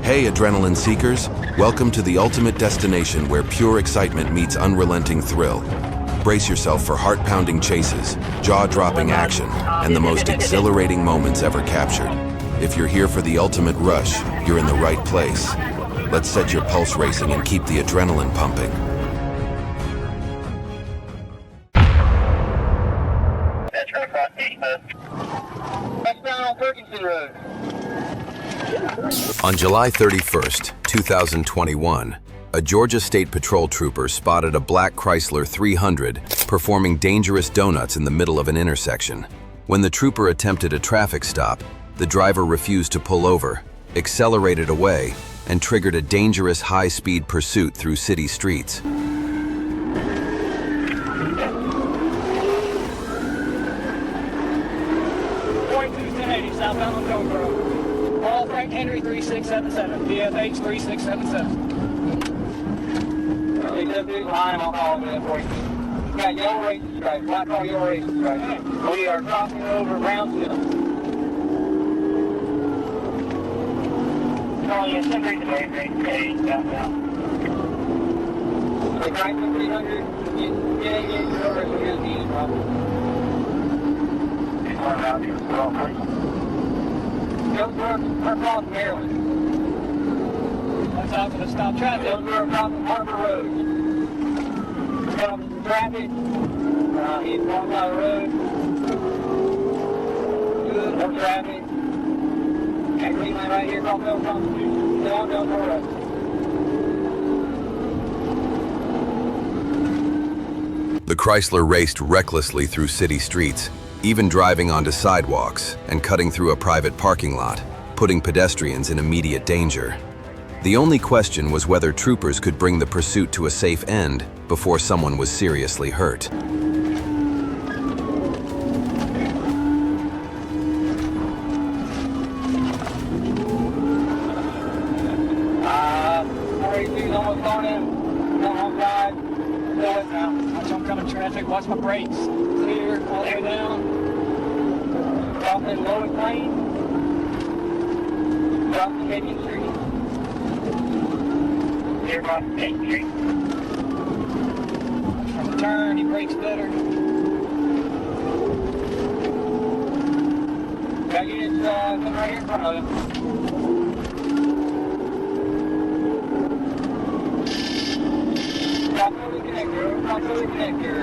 Hey, adrenaline seekers. Welcome to the ultimate destination where pure excitement meets unrelenting thrill. Brace yourself for heart-pounding chases, jaw-dropping action, and the most exhilarating moments ever captured. If you're here for the ultimate rush, you're in the right place. Let's set your pulse racing and keep the adrenaline pumping. On July 31st, 2021, a Georgia State Patrol trooper spotted a black Chrysler 300 performing dangerous donuts in the middle of an intersection. When the trooper attempted a traffic stop, the driver refused to pull over, accelerated away, and triggered a dangerous high-speed pursuit through city streets. Southbound on Jonesboro. Paul Frank Henry 3677. DFH 3677. Line on all of it for you. We got yellow racing stripes. Black car yellow racing stripes. We are crossing over Brownsville. Calling in 1038 southbound. The Chrysler 300. Getting in over to his knees, probably. Across Maryland. That's off of the stop traffic. We're across Harbor Road. Stopping some traffic. He's walking down the road. Good. More traffic. Got green line right here across Middle Constitution. Still on Delmore Road. The Chrysler raced recklessly through city streets, even driving onto sidewalks and cutting through a private parking lot, putting pedestrians in immediate danger. The only question was whether troopers could bring the pursuit to a safe end before someone was seriously hurt. 42's almost on him. Wrong side. Slow it now. Watch oncoming traffic. Watch my brakes. Clear all the way down. Crossing Lois Lane. Crossing Canyon Street. Clear across Canyon Street. From the turn, he brakes better. Got units coming right here in front of him. Proximity connector.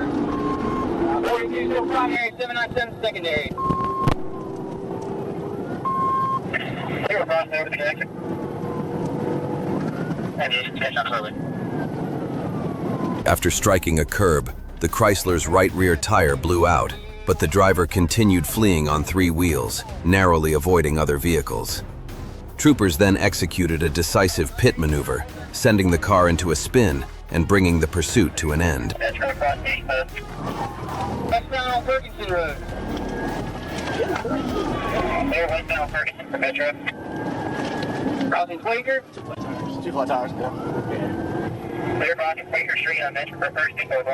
42 still primary, 797 secondary. They were crossing over the connector. And you didn't catch up slowly. After striking a curb, the Chrysler's right rear tire blew out, but the driver continued fleeing on three wheels, narrowly avoiding other vehicles. Troopers then executed a decisive pit maneuver, sending the car into a spin and bringing the pursuit to an end. That's right across 85. That's down on Ferguson Road. They're westbound on Ferguson for Metro. Crossing Quaker. Two flat tires, yeah. They're crossing Quaker Street on Metro for first and fourth.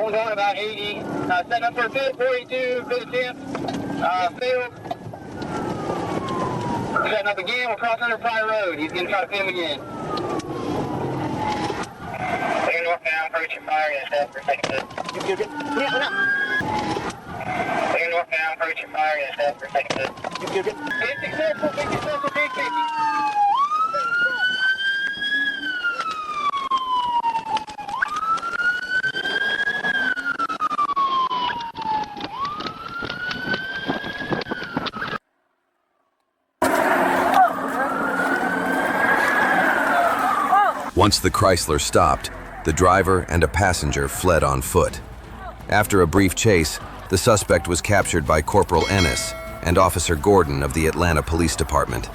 We're going about 80. Setting up for a pit, 42, good attempt. Failed. Setting up again, we'll cross under Pryor Road. He's going to try to pin him again. They're northbound, approaching fire, going to step for a second pit. Good. They're northbound, approaching fire, going to step for a second pit. Good. Big successful, big 50. Once the Chrysler stopped, the driver and a passenger fled on foot. After a brief chase, the suspect was captured by Corporal Ennis and Officer Gordon of the Atlanta Police Department.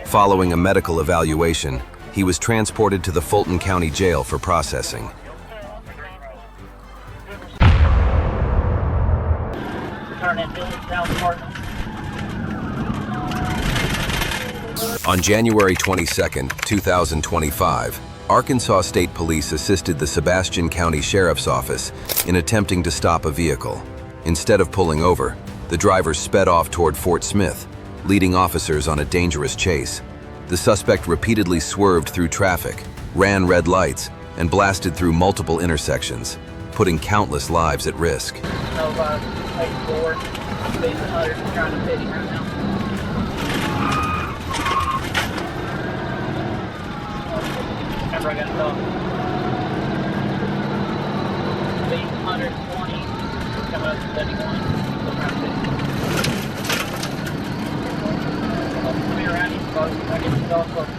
Following a medical evaluation, he was transported to the Fulton County Jail for processing. On January 22, 2025, Arkansas State Police assisted the Sebastian County Sheriff's Office in attempting to stop a vehicle. Instead of pulling over, the driver sped off toward Fort Smith, leading officers on a dangerous chase. The suspect repeatedly swerved through traffic, ran red lights, and blasted through multiple intersections, putting countless lives at risk. Remember, I got to go. Speed 120, coming up to 71. Come here around you, folks. I get the dog close.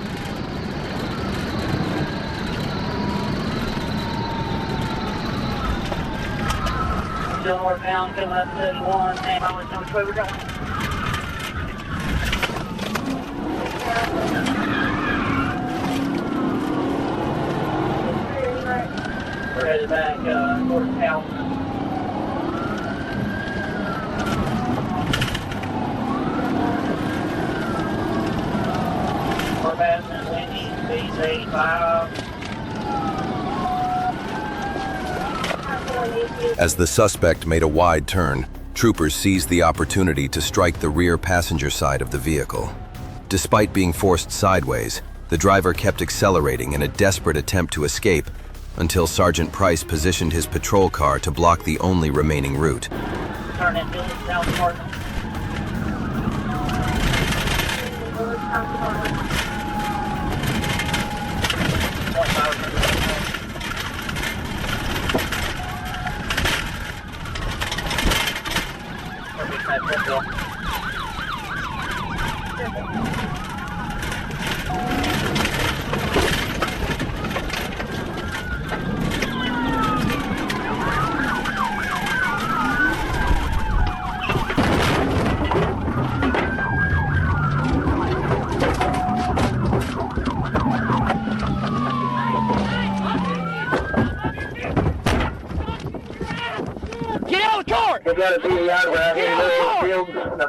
Still northbound, coming up to 71. And I was on which way we're going. We're headed back towards town. We're passing Wendy, speed's 85. As the suspect made a wide turn, troopers seized the opportunity to strike the rear passenger side of the vehicle. Despite being forced sideways, the driver kept accelerating in a desperate attempt to escape until Sergeant Price positioned his patrol car to block the only remaining route. Turn into South Cardinal.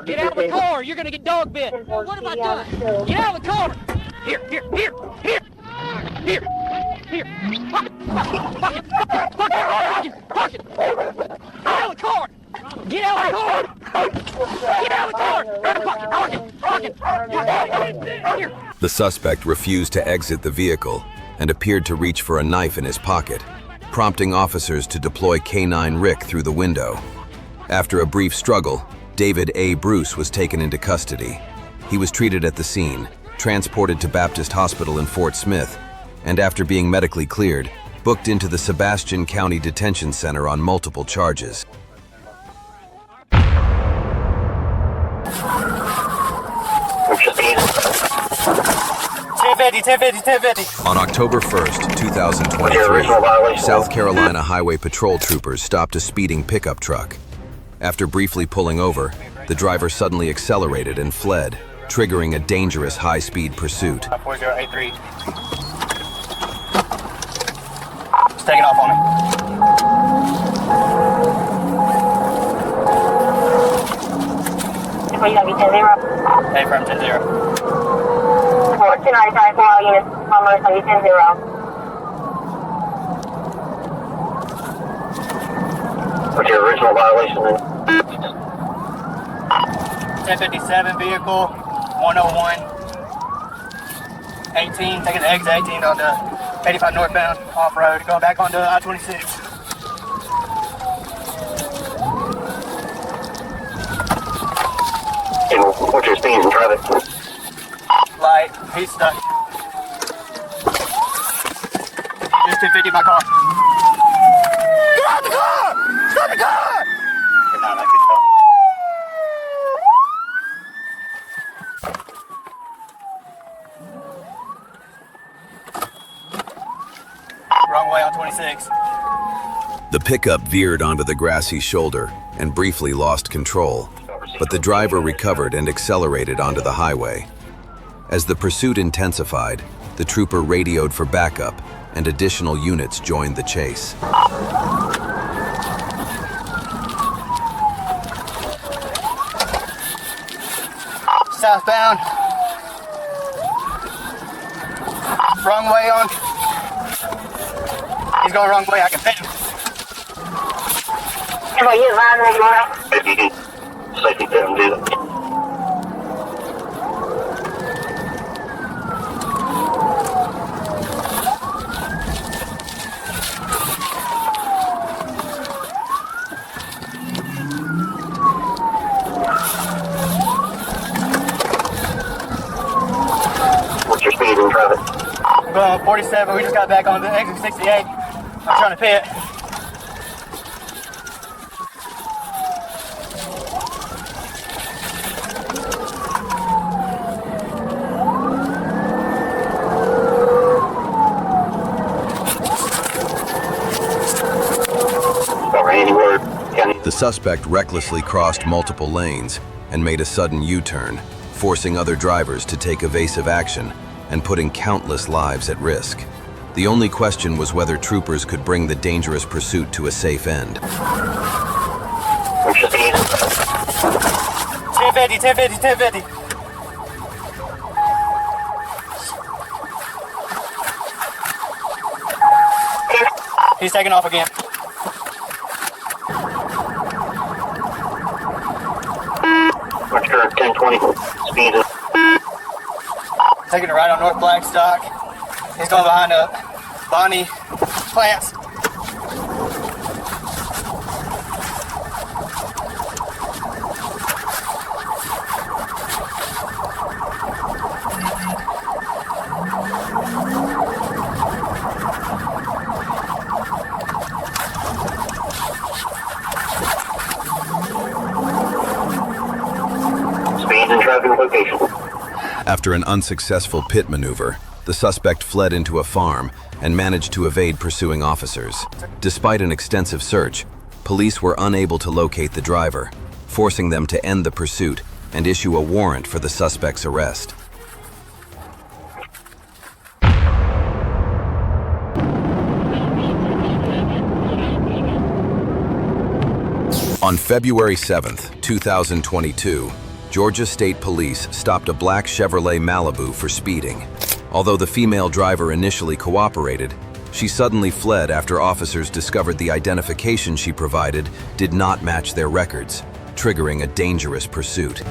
Get out of the car! You're gonna get dog bit! What have I done? Get out of the car! Here! Here! Fuck it! Get out of the car! Get out of the car! Get out of the car! Fuck it! Here! The suspect refused to exit the vehicle and appeared to reach for a knife in his pocket, prompting officers to deploy K9 Rick through the window. After a brief struggle, David A. Bruce was taken into custody. He was treated at the scene, transported to Baptist Hospital in Fort Smith, and after being medically cleared, booked into the Sebastian County Detention Center on multiple charges. On October 1st, 2023, South Carolina Highway Patrol troopers stopped a speeding pickup truck. After briefly pulling over, the driver suddenly accelerated and fled, triggering a dangerous high-speed pursuit. 4083. It's taking off on me. What you got, be 10-0? Hey, from 10-0. 295 for all units, almost on you 10-0. What's your original violation then? 1057 vehicle, 101, 18, taking the exit 18 on the 85 northbound off-road, going back onto I-26. And what's your speeds in traffic? Light, he's stuck. Just 250 my car. Get out the car! Stop the car! Good night, I can stop. Wrong way on 26. The pickup veered onto the grassy shoulder and briefly lost control, but the driver recovered and accelerated onto the highway. As the pursuit intensified, the trooper radioed for backup, and additional units joined the chase. Southbound. Wrong way on He's going the wrong way. I can fit him. If you can safely fit him, do that. What's your speed in traffic? I'm going 47. We just got back on the exit 68. I'm trying to pit. The suspect recklessly crossed multiple lanes and made a sudden U-turn, forcing other drivers to take evasive action and putting countless lives at risk. The only question was whether troopers could bring the dangerous pursuit to a safe end. 1050, 1050, 1050. He's taking off again. What's your 1020 speed? Taking a right on North Blackstock. He's going behind Bonnie plants. Speed and traffic location. After an unsuccessful pit maneuver, the suspect fled into a farm and managed to evade pursuing officers. Despite an extensive search, police were unable to locate the driver, forcing them to end the pursuit and issue a warrant for the suspect's arrest. On February 7th, 2022, Georgia State Police stopped a black Chevrolet Malibu for speeding. Although the female driver initially cooperated, she suddenly fled after officers discovered the identification she provided did not match their records, triggering a dangerous pursuit.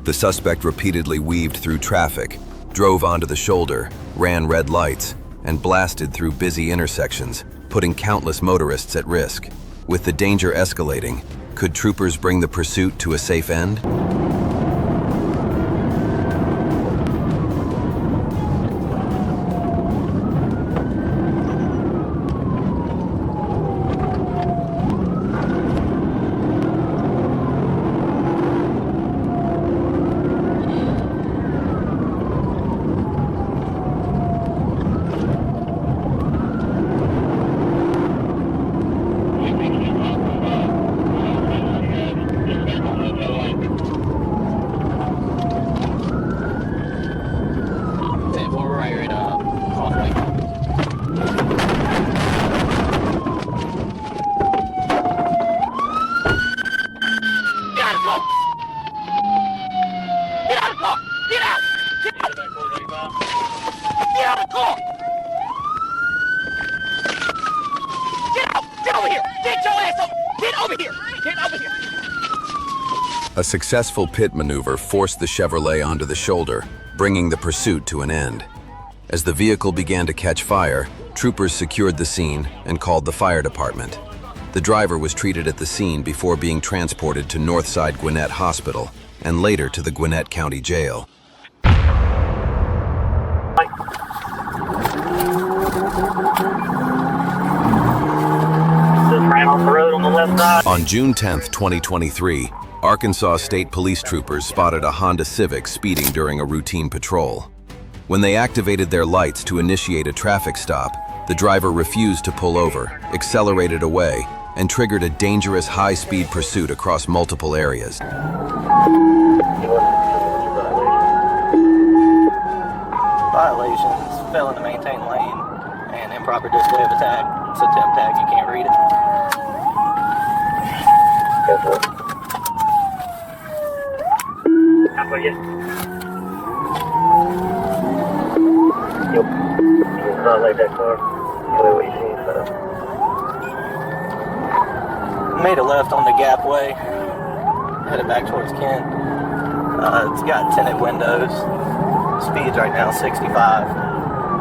The suspect repeatedly weaved through traffic, drove onto the shoulder, ran red lights, and blasted through busy intersections, putting countless motorists at risk. With the danger escalating, could troopers bring the pursuit to a safe end? A successful pit maneuver forced the Chevrolet onto the shoulder, bringing the pursuit to an end. As the vehicle began to catch fire, troopers secured the scene and called the fire department. The driver was treated at the scene before being transported to Northside Gwinnett Hospital and later to the Gwinnett County Jail. Just ran off the road on the left side. On June 10, 2023, Arkansas State Police troopers spotted a Honda Civic speeding during a routine patrol. When they activated their lights to initiate a traffic stop, the driver refused to pull over, accelerated away, and triggered a dangerous high-speed pursuit across multiple areas. Violations, failing to maintain lane, and improper display of a tag. It's a temp tag, you can't read it. How about you? Yep. It's not like that car. Anyway, what you seen, so. Made a left on the Gap Way, headed back towards Kent. It's got tinted windows. Speeds right now 65.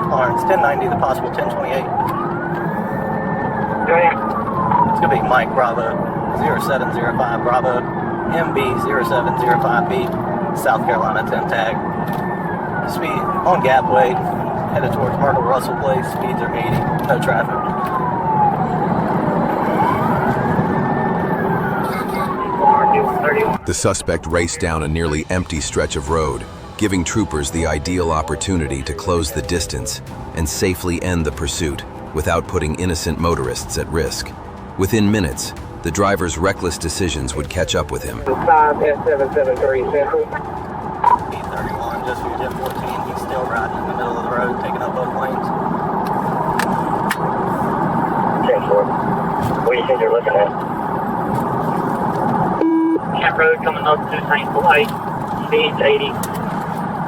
Tolerance 1090, the possible 1028. Go ahead. It's gonna be Mike Bravo 0705 Bravo MB 0705B South Carolina 10 tag. Speed on Gap Way, headed towards Myrtle Russell Place. Speeds are 80, no traffic. The suspect raced down a nearly empty stretch of road, giving troopers the ideal opportunity to close the distance and safely end the pursuit without putting innocent motorists at risk. Within minutes, the driver's reckless decisions would catch up with him. 5S773 Central. E31, just for your 1014. He's still riding in the middle of the road, taking up both lanes. 10-4. What do you think they're looking at? Camp Road coming up to St. Light. Speeds 80.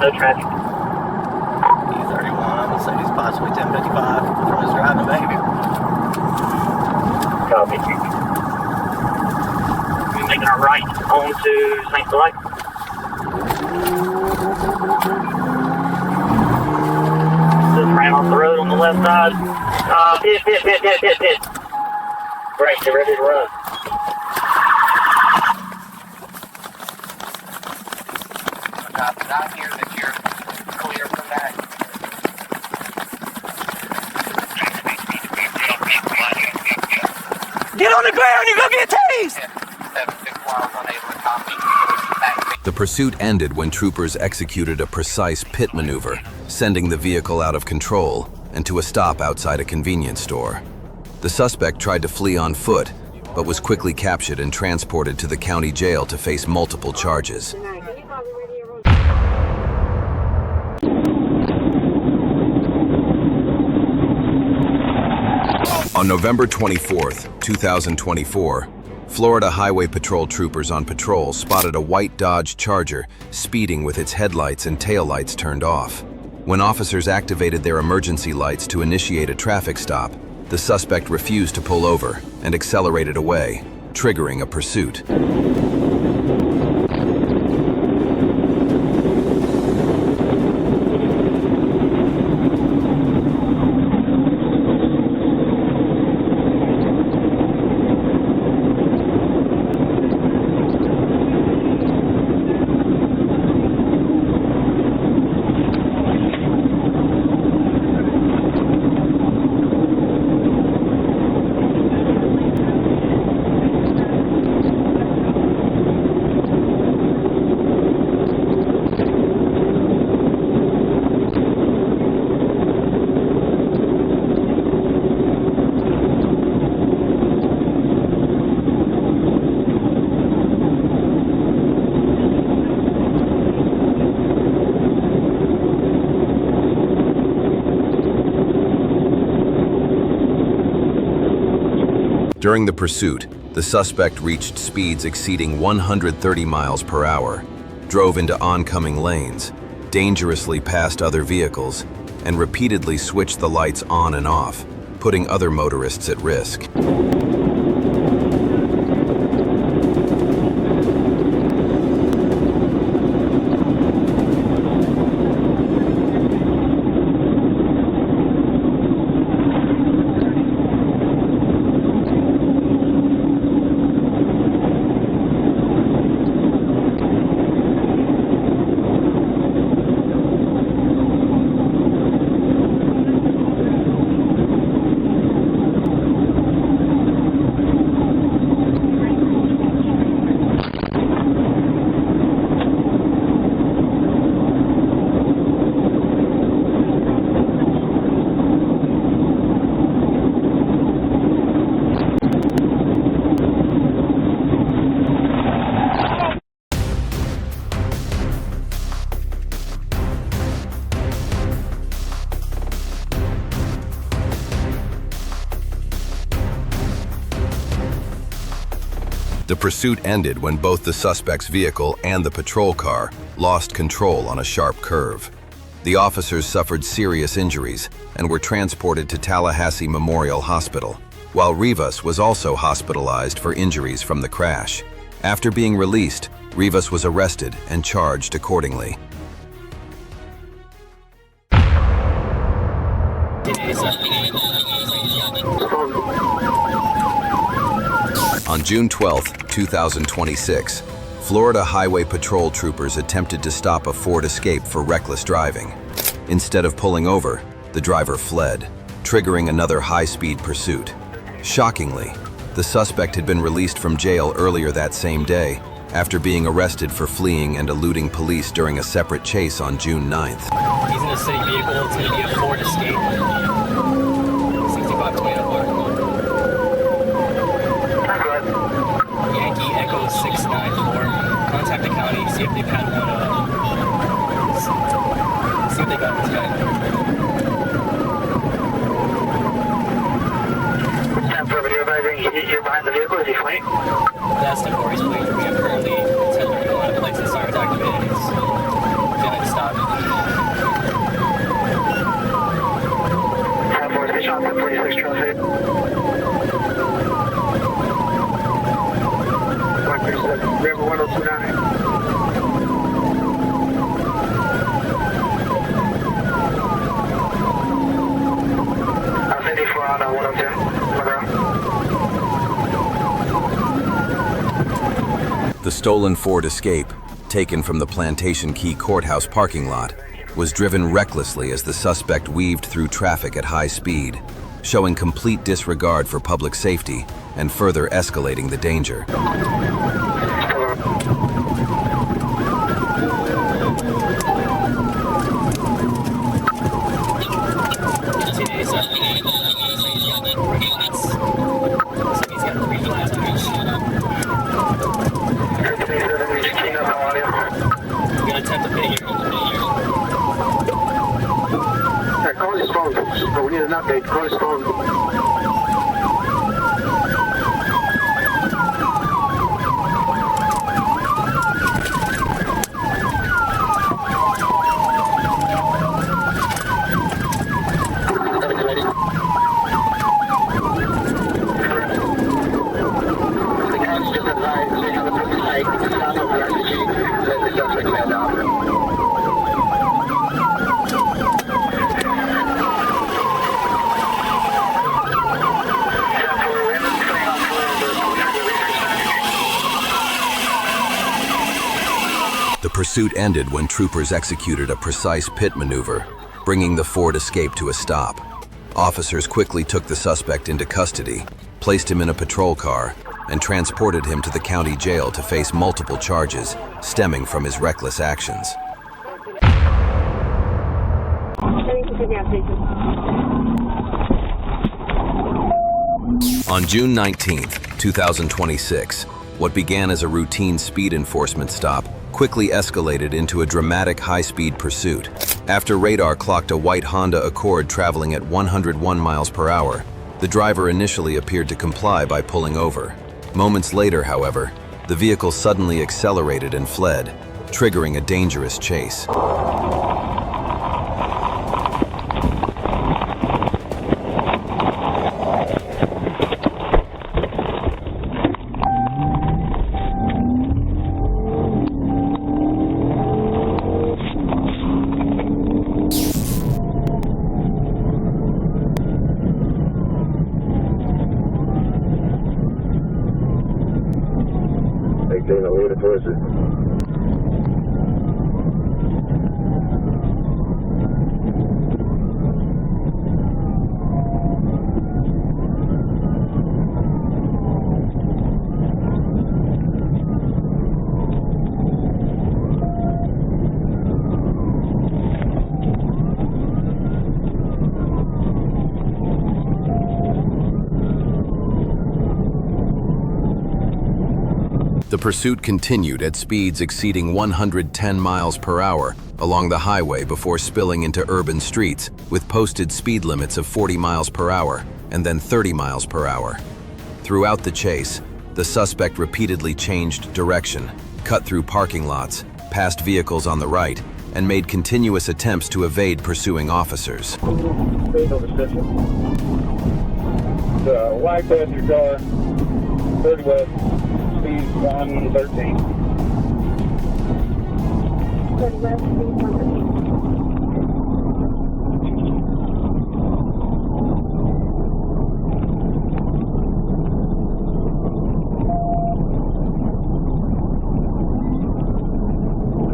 No traffic. E31, I'm gonna say he's possibly 1055 from his driving behavior. Copy. We're making our right on to St. Light. Just ran off the road on the left side. Pit. Right, they're ready to run. Did I hear that you're clear from that? Get on the ground, you're gonna get tased! 761 unable to copy. The pursuit ended when troopers executed a precise pit maneuver, sending the vehicle out of control and to a stop outside a convenience store. The suspect tried to flee on foot, but was quickly captured and transported to the county jail to face multiple charges. On November 24, 2024, Florida Highway Patrol troopers on patrol spotted a white Dodge Charger speeding with its headlights and taillights turned off. When officers activated their emergency lights to initiate a traffic stop, the suspect refused to pull over and accelerated away, triggering a pursuit. During the pursuit, the suspect reached speeds exceeding 130 miles per hour, drove into oncoming lanes, dangerously passed other vehicles, and repeatedly switched the lights on and off, putting other motorists at risk. The pursuit ended when both the suspect's vehicle and the patrol car lost control on a sharp curve. The officers suffered serious injuries and were transported to Tallahassee Memorial Hospital, while Rivas was also hospitalized for injuries from the crash. After being released, Rivas was arrested and charged accordingly. On June 12, 2026, Florida Highway Patrol troopers attempted to stop a Ford Escape for reckless driving. Instead of pulling over, the driver fled, triggering another high-speed pursuit. Shockingly, the suspect had been released from jail earlier that same day after being arrested for fleeing and eluding police during a separate chase on June 9th. He's in a city vehicle. It's going to be a Ford Escape. 65 Toyota Park. Yankee Echo 694. Contact the county, see if they've had one. See if they got this guy. You're behind the vehicle, is he fleeing? That's the Corey's plate. We have currently tendering a lot of places sirens activated. It's going to stop. 10-4, station on 46 traffic. 137, River 1029. I'm 54 on 102. The stolen Ford Escape, taken from the Plantation Key Courthouse parking lot, was driven recklessly as the suspect weaved through traffic at high speed, showing complete disregard for public safety and further escalating the danger. Call his phone. We need an update. Call his phone. The cops just advised they have a public site. Stop over the street. Let the suspect man down. The pursuit ended when troopers executed a precise pit maneuver, bringing the Ford Escape to a stop. Officers quickly took the suspect into custody, placed him in a patrol car, and transported him to the county jail to face multiple charges stemming from his reckless actions. On June 19, 2026, what began as a routine speed enforcement stop quickly escalated into a dramatic high-speed pursuit. After radar clocked a white Honda Accord traveling at 101 miles per hour, the driver initially appeared to comply by pulling over. Moments later, however, the vehicle suddenly accelerated and fled, triggering a dangerous chase. Taking a leader towards it. The pursuit continued at speeds exceeding 110 miles per hour along the highway before spilling into urban streets with posted speed limits of 40 miles per hour and then 30 miles per hour. Throughout the chase, The suspect repeatedly changed direction, cut through parking lots, passed vehicles on the right, and made continuous attempts to evade pursuing officers. White passenger car, 30 west, speed 113. 30 west, speed 113.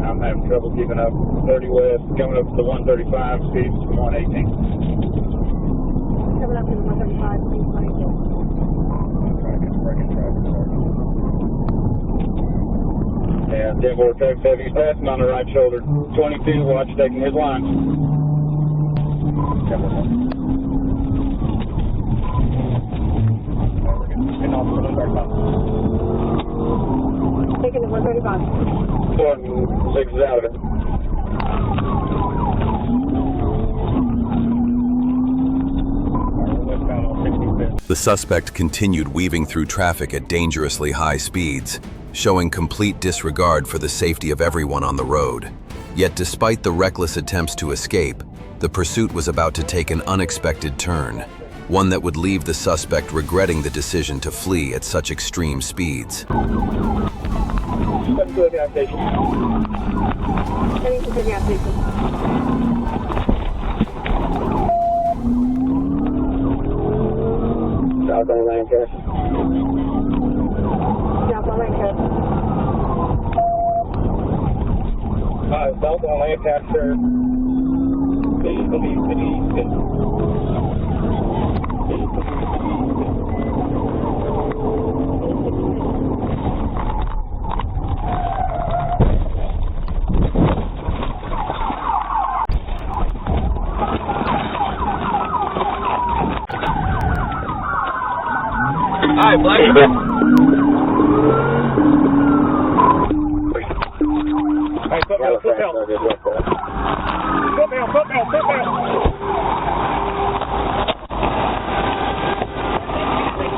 I'm having trouble keeping up. 30 west, coming up to the 135, speeds 118. Coming up to the 135, speed 118. Yeah, 10-4 truck 7, he's passing on the right shoulder. 22, watch taking his line. Taking the 135. 6 is out of it. The suspect continued weaving through traffic at dangerously high speeds, showing complete disregard for the safety of everyone on the road. Yet despite the reckless attempts to escape, the pursuit was about to take an unexpected turn, one that would leave the suspect regretting the decision to flee at such extreme speeds. Let's go to the gas station. Heading to the gas station. South on Lancaster. South on Lancaster. South on Lancaster. Alright, Black. Hey, foot down. Foot down.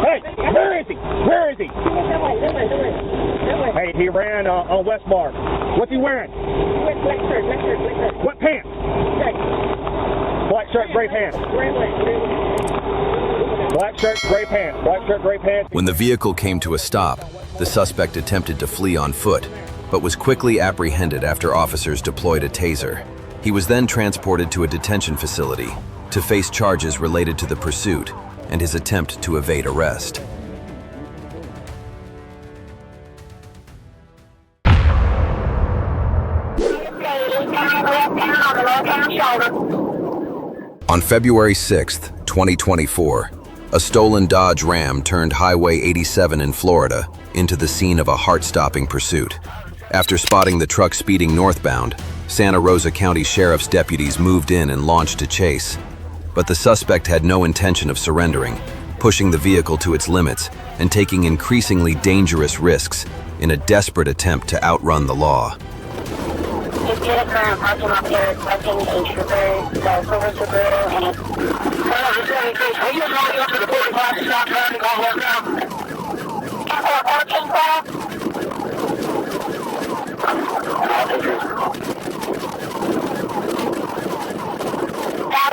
Hey, where is he? Where is he? Hey, he ran on Westmark. What's he wearing? Black shirt. What pants? Black shirt, gray pants. Black shirt, gray pants. Black shirt, gray pants. When the vehicle came to a stop, the suspect attempted to flee on foot, but was quickly apprehended after officers deployed a taser. He was then transported to a detention facility to face charges related to the pursuit and his attempt to evade arrest. On February 6th, 2024, a stolen Dodge Ram turned Highway 87 in Florida into the scene of a heart-stopping pursuit. After spotting the truck speeding northbound, Santa Rosa County Sheriff's deputies moved in and launched a chase. But the suspect had no intention of surrendering, pushing the vehicle to its limits and taking increasingly dangerous risks in a desperate attempt to outrun the law. Just get a car and parking up here, expecting a trooper, the silver Subaru, and it's... Are you going up to the 45 to stop traffic all the way down? parking car?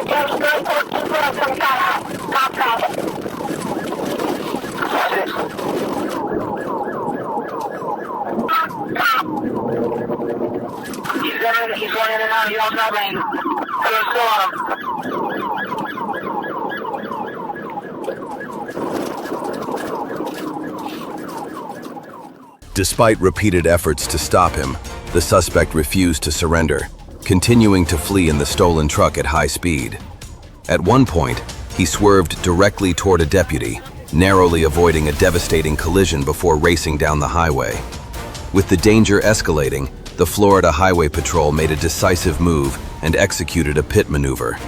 That's just good 14 minutes from Scott. Stop traffic. He's going in and out of your outside lane. There's still on him. Despite repeated efforts to stop him, the suspect refused to surrender, continuing to flee in the stolen truck at high speed. At one point, he swerved directly toward a deputy, narrowly avoiding a devastating collision before racing down the highway. With the danger escalating, the Florida Highway Patrol made a decisive move and executed a pit maneuver.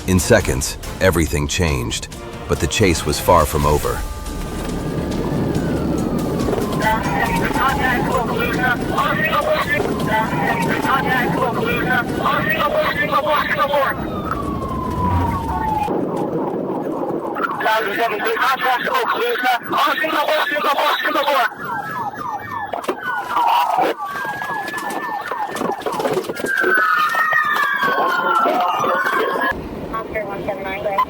In seconds, everything changed, but the chase was far from over. 1073, contract Oak, please, on single 4. Oscar 179, go ahead.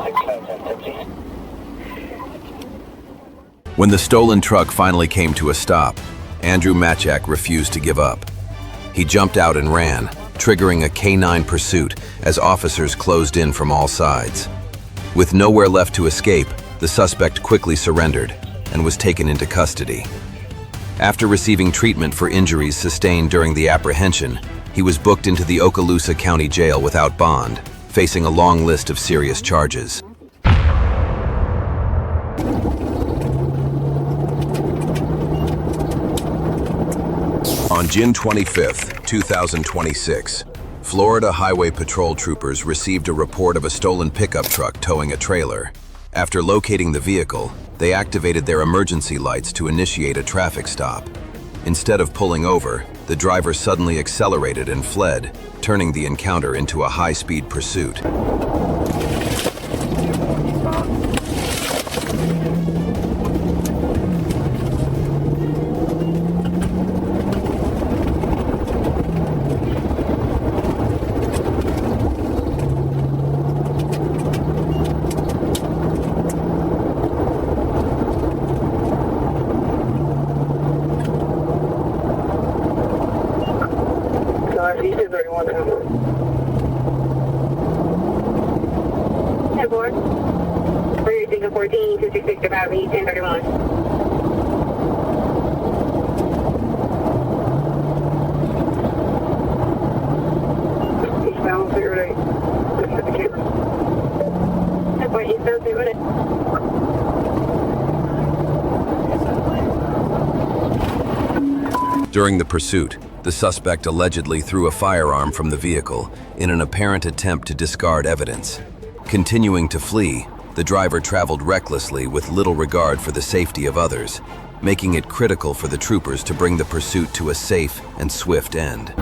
65750. When the stolen truck finally came to a stop, Andrew Machak refused to give up. He jumped out and ran, triggering a K9 pursuit as officers closed in from all sides. With nowhere left to escape, the suspect quickly surrendered and was taken into custody. After receiving treatment for injuries sustained during the apprehension, he was booked into the Okaloosa County Jail without bond, facing a long list of serious charges. On June 25, 2026, Florida Highway Patrol troopers received a report of a stolen pickup truck towing a trailer. After locating the vehicle, they activated their emergency lights to initiate a traffic stop. Instead of pulling over, the driver suddenly accelerated and fled, turning the encounter into a high-speed pursuit. Headboard. For your single 14, 266 about me, 1031. Eastbound, 08. Headboard, eastbound, 08. During the pursuit, the suspect allegedly threw a firearm from the vehicle in an apparent attempt to discard evidence. Continuing to flee, the driver traveled recklessly with little regard for the safety of others, making it critical for the troopers to bring the pursuit to a safe and swift end.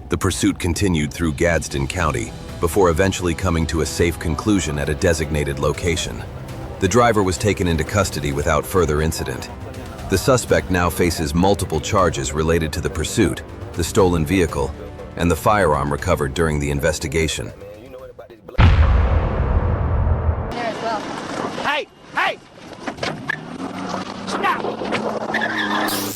The pursuit continued through Gadsden County before eventually coming to a safe conclusion at a designated location. The driver was taken into custody without further incident. The suspect now faces multiple charges related to the pursuit, the stolen vehicle, and the firearm recovered during the investigation. Hey! Hey! Stop!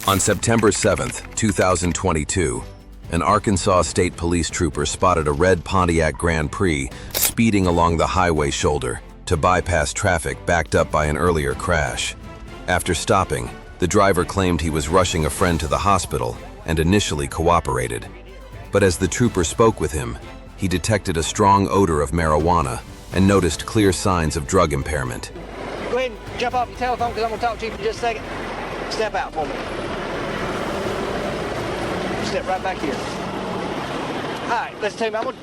On September 7th, 2022, an Arkansas State Police trooper spotted a red Pontiac Grand Prix speeding along the highway shoulder to bypass traffic backed up by an earlier crash. After stopping, the driver claimed he was rushing a friend to the hospital and initially cooperated. But as the trooper spoke with him, he detected a strong odor of marijuana and noticed clear signs of drug impairment. Go ahead and jump off your telephone because I'm going to talk to you for just a second. Step out for me. Step right back here. All right, listen to me. I'm going to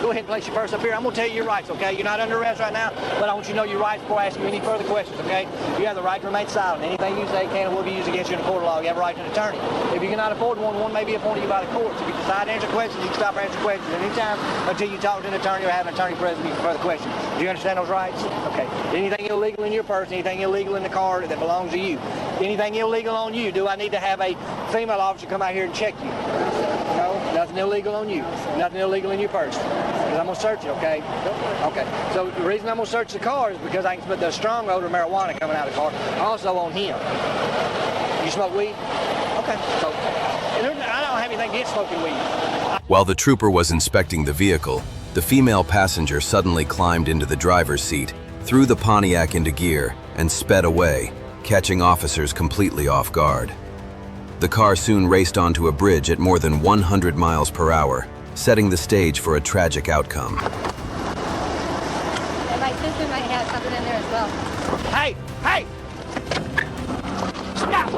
go ahead and place your purse up here. I'm going to tell you your rights, okay? You're not under arrest right now, but I want you to know your rights before I ask you any further questions, okay? You have the right to remain silent. Anything you say can and will be used against you in a court of law. You have a right to an attorney. If you cannot afford one may be appointed you by the courts. If you decide to answer questions, you can stop answering questions anytime until you talk to an attorney or have an attorney present you for further questions. Do you understand those rights? Okay. Anything illegal in your purse, anything illegal in the car that belongs to you, anything illegal on you, do I need to have a female officer come out here and check you? No, nothing illegal on you. Nothing illegal in your purse. Because I'm going to search it, okay? Okay. So the reason I'm going to search the car is because I can smell the strong odor of marijuana coming out of the car. Also on him. You smoke weed? Okay. So I don't have anything against smoking weed. While the trooper was inspecting the vehicle, the female passenger suddenly climbed into the driver's seat, threw the Pontiac into gear, and sped away, catching officers completely off guard. The car soon raced onto a bridge at more than 100 miles per hour, setting the stage for a tragic outcome. And my sister might have something in there as well. Hey! Hey! Stop!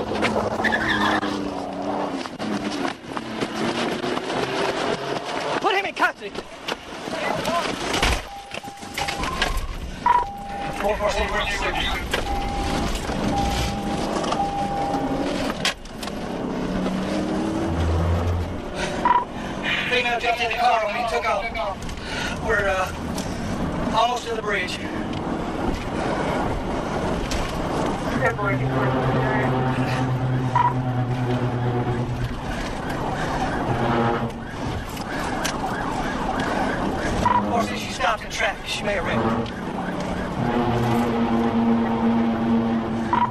Put him in custody! Female jumped in the car when he took off. We're almost to the bridge. Or since she stopped in traffic, she may have wrecked.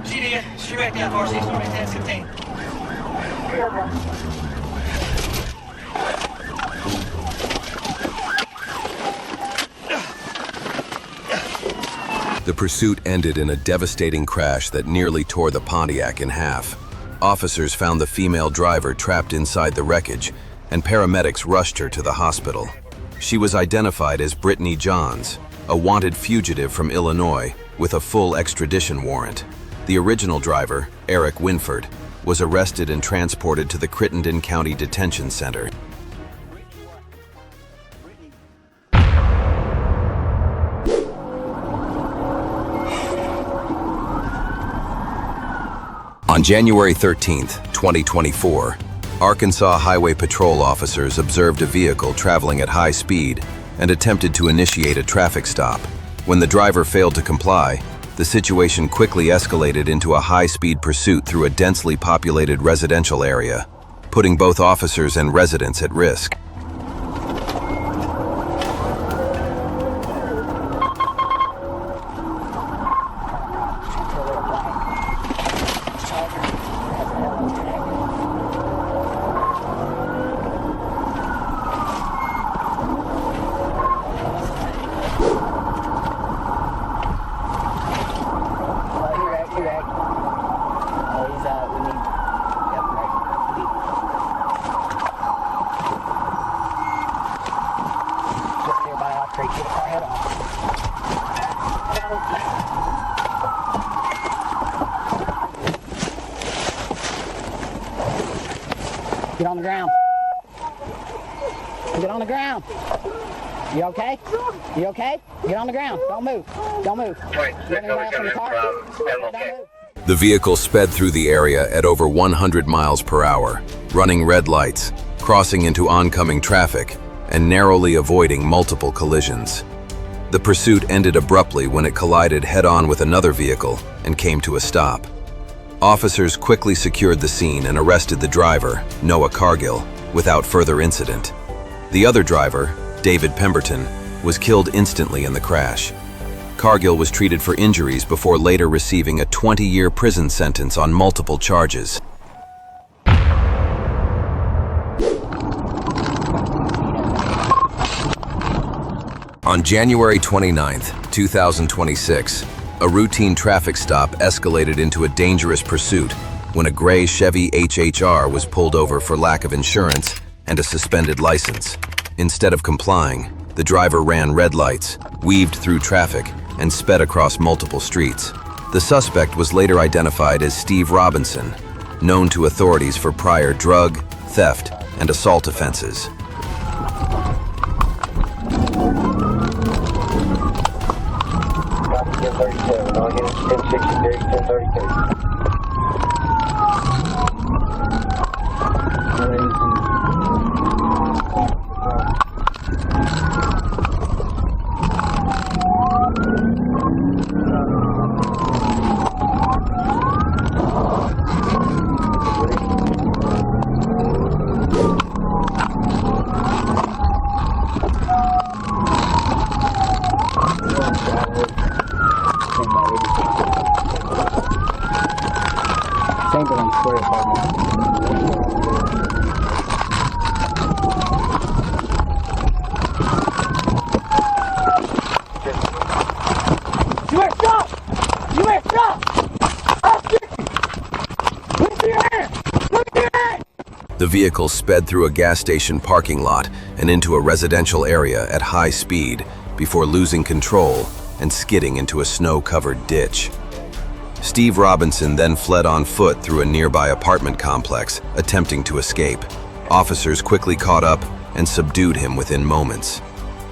She did. She wrecked out for us. She's only 10-15. The pursuit ended in a devastating crash that nearly tore the Pontiac in half. Officers found the female driver trapped inside the wreckage, and paramedics rushed her to the hospital. She was identified as Brittany Johns, a wanted fugitive from Illinois with a full extradition warrant. The original driver, Eric Winford, was arrested and transported to the Crittenden County Detention Center. On January 13, 2024, Arkansas Highway Patrol officers observed a vehicle traveling at high speed and attempted to initiate a traffic stop. When the driver failed to comply, the situation quickly escalated into a high-speed pursuit through a densely populated residential area, putting both officers and residents at risk. Get on the ground. Get on the ground. You okay? You okay? Get on the ground. Don't move. Don't move. The vehicle sped through the area at over 100 miles per hour, running red lights, crossing into oncoming traffic, and narrowly avoiding multiple collisions. The pursuit ended abruptly when it collided head-on with another vehicle and came to a stop. Officers quickly secured the scene and arrested the driver, Noah Cargill, without further incident. The other driver, David Pemberton, was killed instantly in the crash. Cargill was treated for injuries before later receiving a 20-year prison sentence on multiple charges. On January 29, 2026, a routine traffic stop escalated into a dangerous pursuit when a gray Chevy HHR was pulled over for lack of insurance and a suspended license. Instead of complying, the driver ran red lights, weaved through traffic, and sped across multiple streets. The suspect was later identified as Steve Robinson, known to authorities for prior drug, theft, and assault offenses. The vehicle sped through a gas station parking lot and into a residential area at high speed before losing control and skidding into a snow-covered ditch. Steve Robinson then fled on foot through a nearby apartment complex, attempting to escape. Officers quickly caught up and subdued him within moments.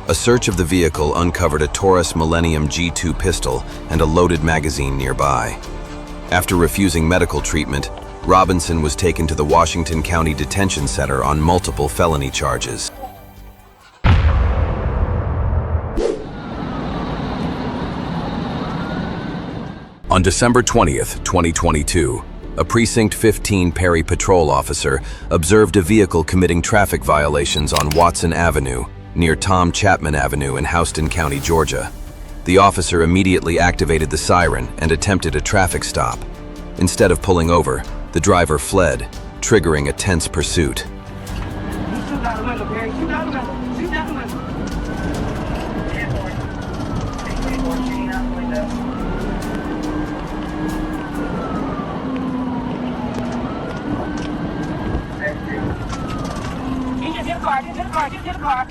A search of the vehicle uncovered a Taurus Millennium G2 pistol and a loaded magazine nearby. After refusing medical treatment, Robinson was taken to the Washington County Detention Center on multiple felony charges. On December 20th, 2022, a Precinct 15 Perry patrol officer observed a vehicle committing traffic violations on Watson Avenue, near Tom Chapman Avenue in Houston County, Georgia. The officer immediately activated the siren and attempted a traffic stop. Instead of pulling over, the driver fled, triggering a tense pursuit. Get the car.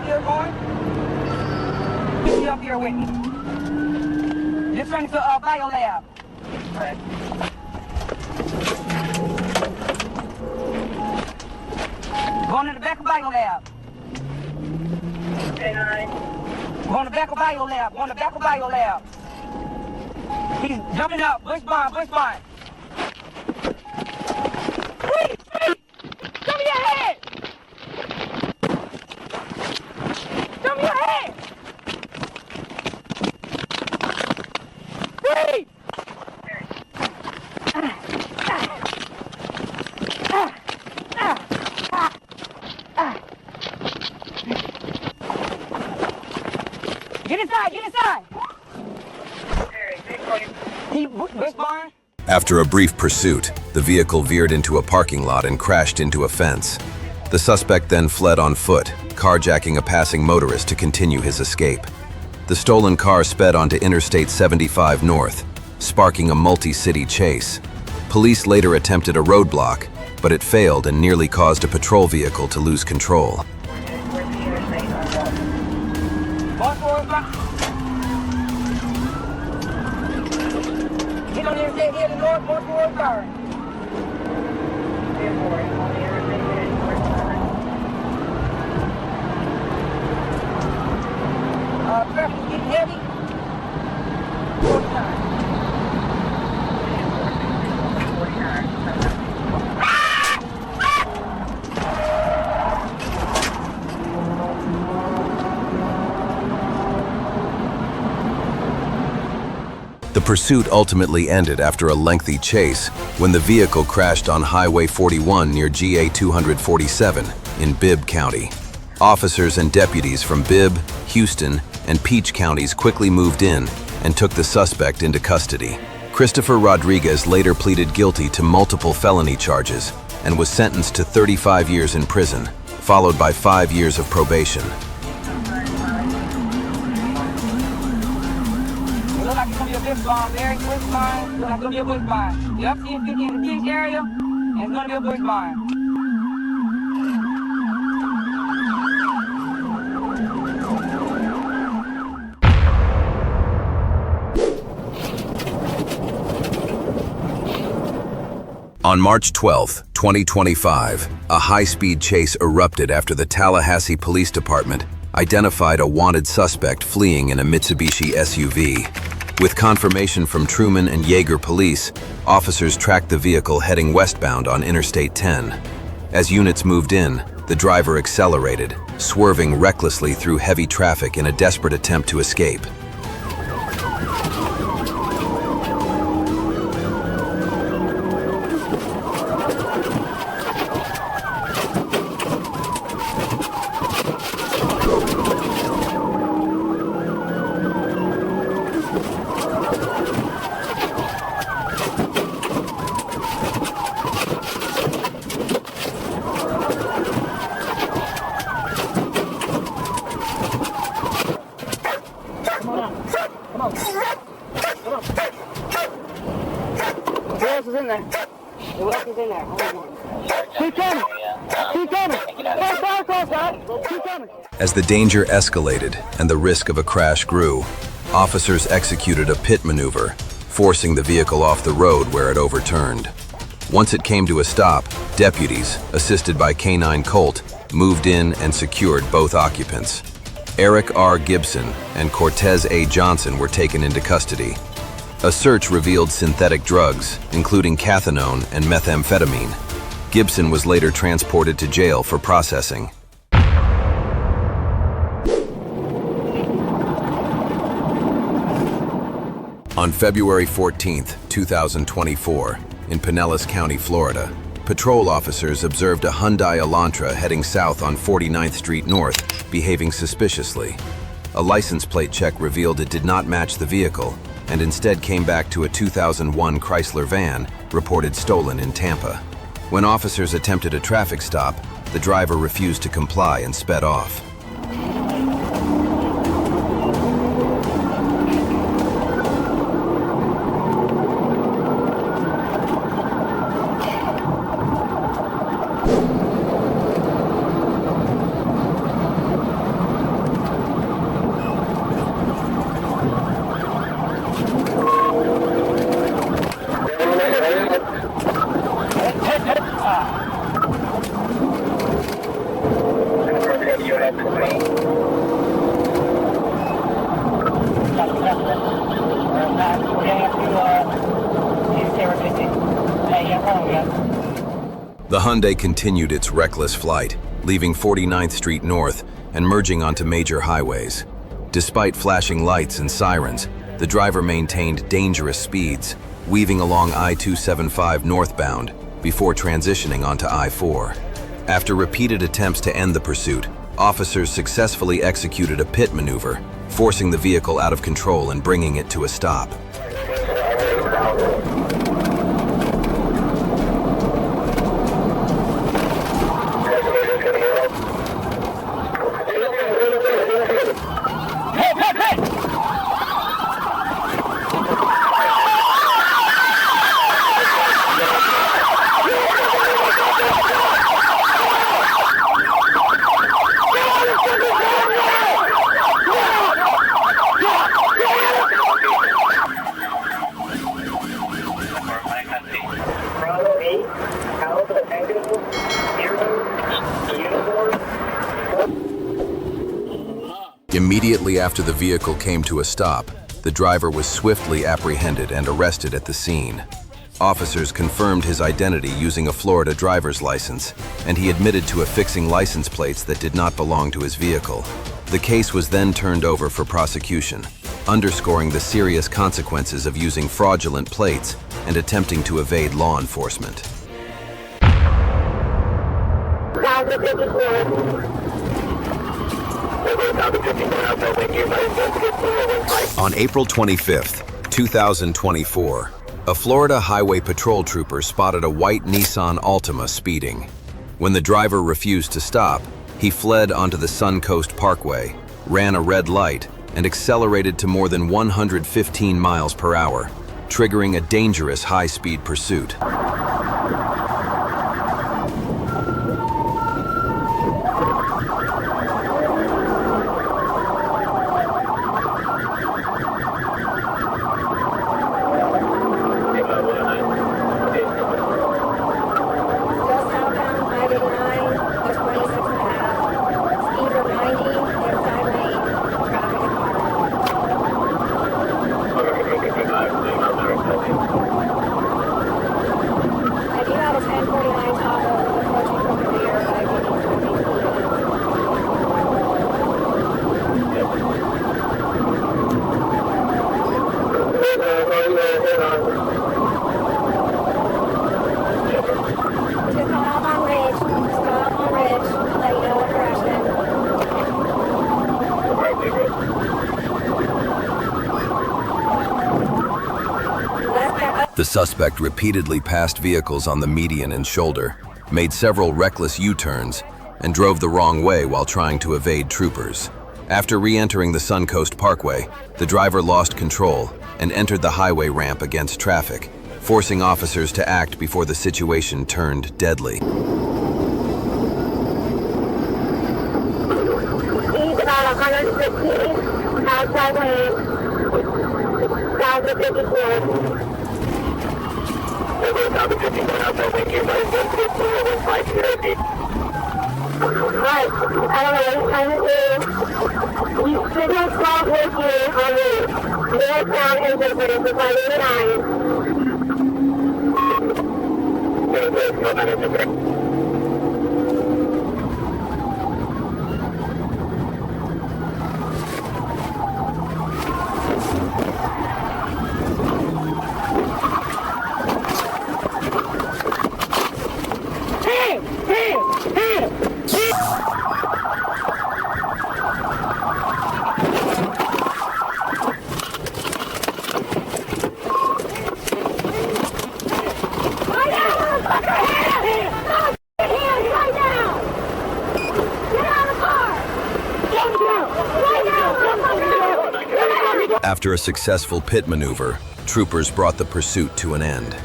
Still going. Get me up here with me. Just running to Bio Lab. Right. Going to the back of Bio Lab. Going to the back of Bio Lab. He's jumping up. Bush bond. Freeze! Show me your head! Freeze! Get inside! Bush barn. After a brief pursuit, the vehicle veered into a parking lot and crashed into a fence. The suspect then fled on foot, carjacking a passing motorist to continue his escape. The stolen car sped onto Interstate 75 North, sparking a multi-city chase. Police later attempted a roadblock, but it failed and nearly caused a patrol vehicle to lose control. Get on the interstate here to north, more towards Burn. Traffic is getting heavy. 49. The pursuit ultimately ended after a lengthy chase when the vehicle crashed on Highway 41 near GA 247 in Bibb County. Officers and deputies from Bibb, Houston, and Peach counties quickly moved in and took the suspect into custody. Christopher Rodriguez later pleaded guilty to multiple felony charges and was sentenced to 35 years in prison, followed by 5 years of probation. Look like it's gonna be a big bomb, very quick bomb. Look like it's gonna be a big bomb. Yep, see it's in the Peach area, and it's gonna be a big bomb. On March 12, 2025, a high-speed chase erupted after the Tallahassee Police Department identified a wanted suspect fleeing in a Mitsubishi SUV. With confirmation from Truman and Yeager police, officers tracked the vehicle heading westbound on Interstate 10. As units moved in, the driver accelerated, swerving recklessly through heavy traffic in a desperate attempt to escape. Who else is in there? Keep coming. Keep coming. Keep coming. As the danger escalated and the risk of a crash grew, officers executed a pit maneuver, forcing the vehicle off the road where it overturned. Once it came to a stop, deputies, assisted by K9 Colt, moved in and secured both occupants. Eric R. Gibson and Cortez A. Johnson were taken into custody. A search revealed synthetic drugs, including cathinone and methamphetamine. Gibson was later transported to jail for processing. On February 14, 2024, in Pinellas County, Florida, patrol officers observed a Hyundai Elantra heading south on 49th Street North, behaving suspiciously. A license plate check revealed it did not match the vehicle, and instead came back to a 2001 Chrysler van, reported stolen in Tampa. When officers attempted a traffic stop, the driver refused to comply and sped off. The Hyundai continued its reckless flight, leaving 49th Street North and merging onto major highways. Despite flashing lights and sirens, the driver maintained dangerous speeds, weaving along I-275 northbound before transitioning onto I-4. After repeated attempts to end the pursuit, officers successfully executed a pit maneuver, forcing the vehicle out of control and bringing it to a stop. Immediately after the vehicle came to a stop, the driver was swiftly apprehended and arrested at the scene. Officers confirmed his identity using a Florida driver's license, and he admitted to affixing license plates that did not belong to his vehicle. The case was then turned over for prosecution, underscoring the serious consequences of using fraudulent plates and attempting to evade law enforcement. On April 25, 2024, a Florida Highway Patrol trooper spotted a white Nissan Altima speeding. When the driver refused to stop, he fled onto the Suncoast Parkway, ran a red light, and accelerated to more than 115 miles per hour, triggering a dangerous high-speed pursuit. The suspect repeatedly passed vehicles on the median and shoulder, made several reckless U-turns, and drove the wrong way while trying to evade troopers. After re-entering the Suncoast Parkway, the driver lost control and entered the highway ramp against traffic, forcing officers to act before the situation turned deadly. He's about 115 outside lane, south of 54. Right, I don't know what he's trying to do. You signal 12 with you on the northbound engine for 589. After a successful pit maneuver, troopers brought the pursuit to an end.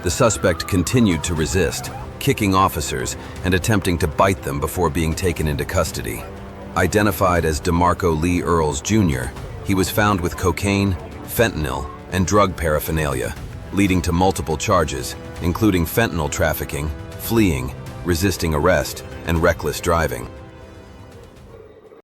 The suspect continued to resist, kicking officers and attempting to bite them before being taken into custody. Identified as DeMarco Lee Earls Jr., he was found with cocaine, fentanyl, and drug paraphernalia, leading to multiple charges, including fentanyl trafficking, fleeing, resisting arrest, and reckless driving.